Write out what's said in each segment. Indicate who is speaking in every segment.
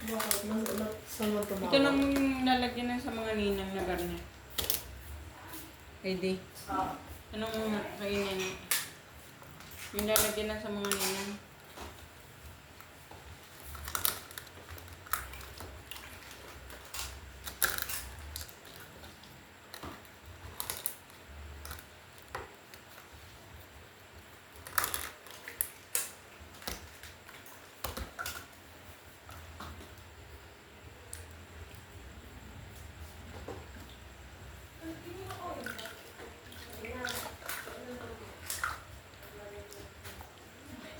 Speaker 1: Bakit? Saan mo tumawa?
Speaker 2: Ito nang lalagyan na sa mga ninang na garne. ID. Anong kainin? Yung lalagyan na sa mga ninang.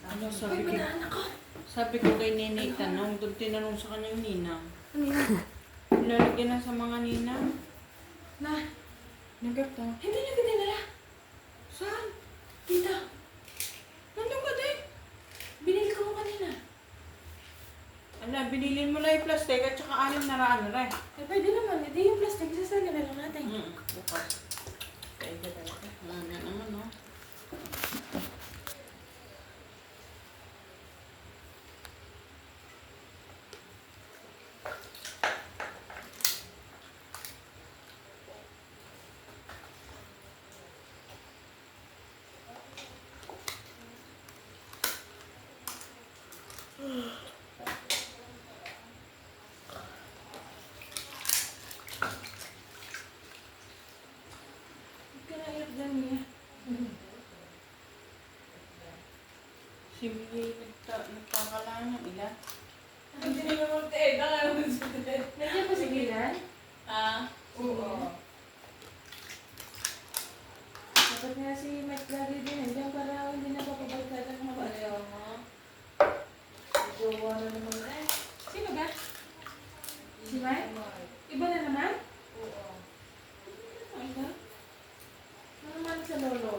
Speaker 2: Ano sabi ko kay Nene, tanong, doon tinanong sa kanyang ninang.
Speaker 1: Ano yan?
Speaker 2: Lalagyan na sa mga ninang.
Speaker 1: Na?
Speaker 2: Nagata.
Speaker 1: Hindi niyo dinala.
Speaker 2: Saan?
Speaker 1: Tita,
Speaker 2: Nandun ka din.
Speaker 1: binili ko mo kanina.
Speaker 2: Ala, binilin mo lang yung plastic at saka 6 na raan rin.
Speaker 1: Eh, pwede naman. Hindi yung plastic. Sasali na lang natin.
Speaker 2: Bukas. Kaya talaga. Yan naman, no?
Speaker 1: Huwag ka na iyak dyan niya.
Speaker 2: Si Miguel nagpakalaan ng ilan.
Speaker 1: Hindi naman mo tayo. Baka naman sa tayo. Nandiyan pa si Gilan? Oo. Dapat nga si Mike lagi din. Nandiyan para hindi na papabalkada ng mga bata. Ayaw mo. Jowa na naman eh. Sino ba? Si Mike? Iba na naman? Oo. Ano ba? Ano naman sa lolo?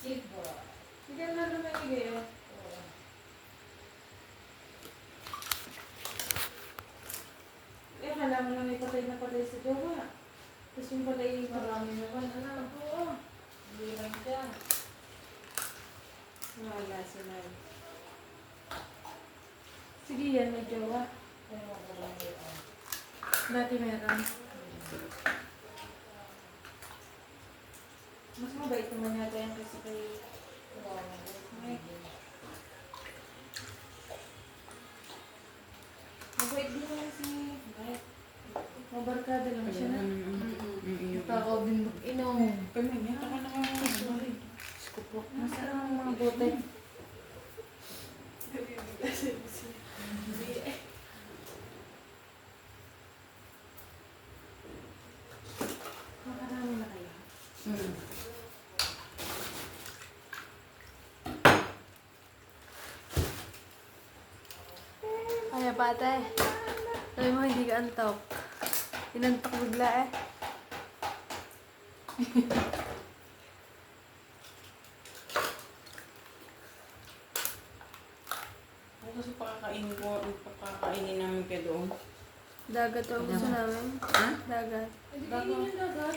Speaker 1: Iba. Hindi na naman igayo. Eh, alam mo na may patay na patay sa jowa. Tapos yung patay marami naman. Ano? Oo. Hindi lang siya. Wala sila. Sige yan, may jowa. Dati meron. Mas mabait naman yata yan kasi kay Mike. Mabait din naman si Mike. Mabarkada lang siya na. Takaw din mag-inom.
Speaker 2: Kami, yan ako
Speaker 1: Sorry. Masarap ang mga bote. Makarami na kayo.
Speaker 3: Ay, bate. Sabi mo hindi ka antok. Inantok bigla eh.
Speaker 2: Ako kasi pakakainin namin kayo doon.
Speaker 3: Dagat ang gusto namin.
Speaker 2: Ha?
Speaker 3: Dagat.
Speaker 1: Hindi yung dagat.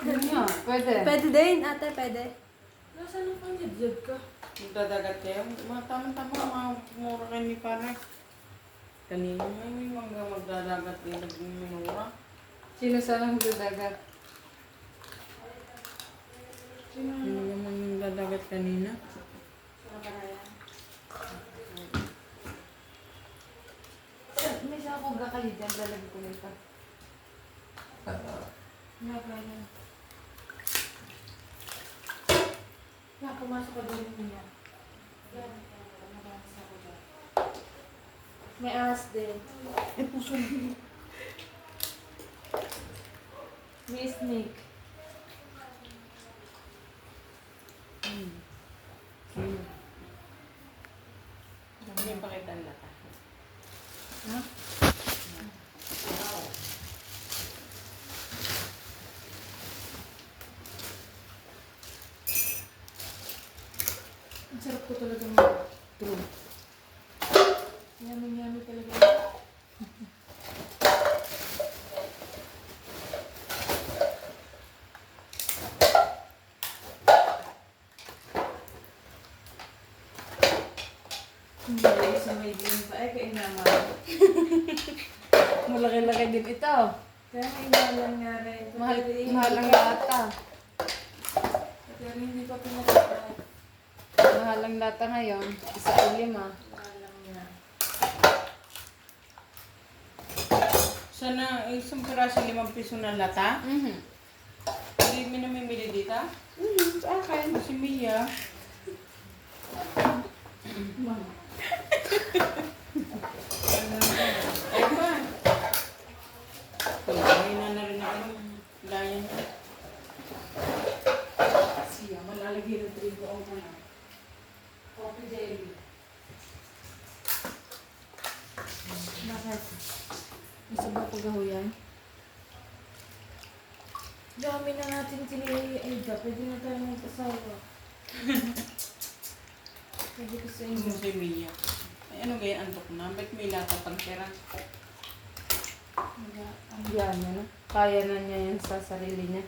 Speaker 2: Pwede.
Speaker 3: Pwede din, ate, pwede.
Speaker 1: Nasaan ang pangyad ka?
Speaker 2: Magdadagat kayo. Mga tama-tama, mga mura kayo ni Pare. Kanina may mga magdadagat din nagminura.
Speaker 4: Sino sana magdadagat?
Speaker 2: Sino naman yung dadagat kanina?
Speaker 4: May isa akong gakali dyan, lalagay ko nito.
Speaker 1: Nakayan. Pumasok ka doon niya. May ahas din.
Speaker 2: Puso.
Speaker 1: May snake.
Speaker 2: May pakita ang lata.
Speaker 1: Ha? Ang sarap ko talaga mga true. Yummy talaga. Hindi, sa may din pa. Kaya naman.
Speaker 4: Malaki-laki din ito.
Speaker 1: Kaya may mahal nga rin.
Speaker 4: Mahal ang lata.
Speaker 1: Pero hindi pa pinatapos.
Speaker 4: Mahal ang lata ngayon. Isa ay 5.
Speaker 1: Mahal lang nga.
Speaker 2: Sana isang piraso 5 piso na lata. Hindi mo namimili dito?
Speaker 4: Sa akin.
Speaker 2: Si Mia. Ay ba? Kulay na rin ako. Layan.
Speaker 1: Siya, malalagay ng trigo ako na. Coffee jelly.
Speaker 4: Bakit? Isa ba pagahuyan?
Speaker 1: Dami na natin Aida. Pwede na tayo magpasawa. Pwede ko sa inyo.
Speaker 2: Si Mia. Ay ano gaya antok na? Ba't may lata pang pera?
Speaker 4: Yan, ano? Kaya na niya yan sa sarili niya.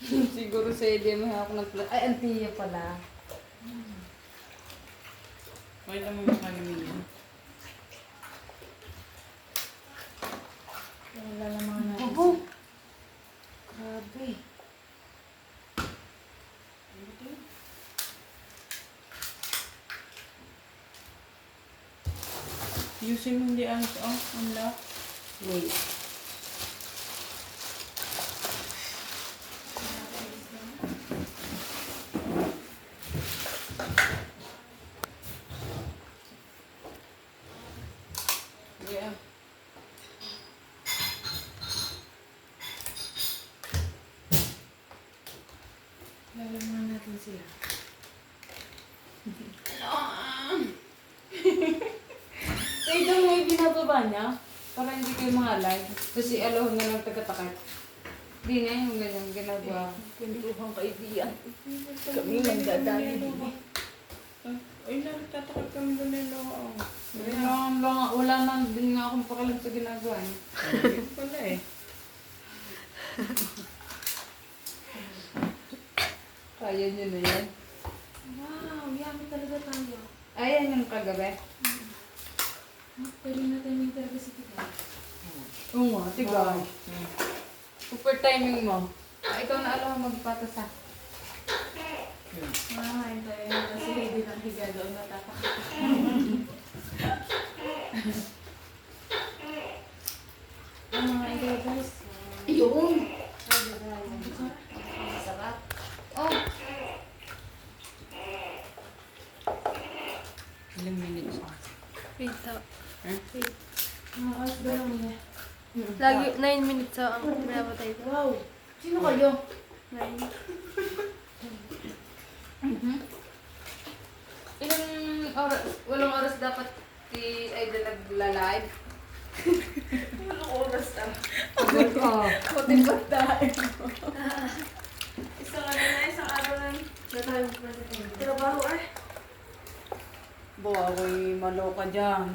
Speaker 4: Siguro sa idea mo ako ay, antiya pala.
Speaker 2: Wait lang mo makalimili.
Speaker 1: Wala naman natin.
Speaker 4: Opo. Grabe.
Speaker 2: Yusin mo hindi ayos. Oh, ang lock.
Speaker 4: Wait.
Speaker 2: Yeah.
Speaker 1: Wala naman natin sila.
Speaker 4: Eh, doon mo yung binababa niya. Para hindi kayo mahalay. Kasi alahon na lang tagatakot. Hindi na yung ganyan ginagawa.
Speaker 1: Pinduhang kaibigan.
Speaker 4: Kami magdadali.
Speaker 2: Ay, nagtatakot kami doon nila.
Speaker 4: Wala na din nga akong pakalam sa ginagawa niya.
Speaker 2: Yun pala eh.
Speaker 4: Kaya niyo na yan.
Speaker 1: Wow, yummy talaga tayo.
Speaker 4: Ayan yung kagabi.
Speaker 1: Pwede na tayo may talaga si Tita.
Speaker 4: Oo nga, tiga. Super timing mo. Ikaw na alam magpatas ha.
Speaker 1: Mamahain tayo na kasi hindi lang higa doon natatakot. Mga ito guys.
Speaker 4: Yun!
Speaker 1: Sabi tayo.
Speaker 4: Sarap. Oh!
Speaker 2: Ilang minutes?
Speaker 3: Wait daw.
Speaker 1: Mga oras ba lang niya?
Speaker 3: Lagi 9 minutes ang pinapatay ko.
Speaker 1: Wow! Sino kayo?
Speaker 3: 9.
Speaker 4: Ilang oras, walang oras dapat si Aida nagla-live?
Speaker 1: Walang oras na.
Speaker 4: Agad ka.
Speaker 1: Puti ba tayo? Isang araw na tayo trabaho eh.
Speaker 4: Bawa, ako'y maloka dyan.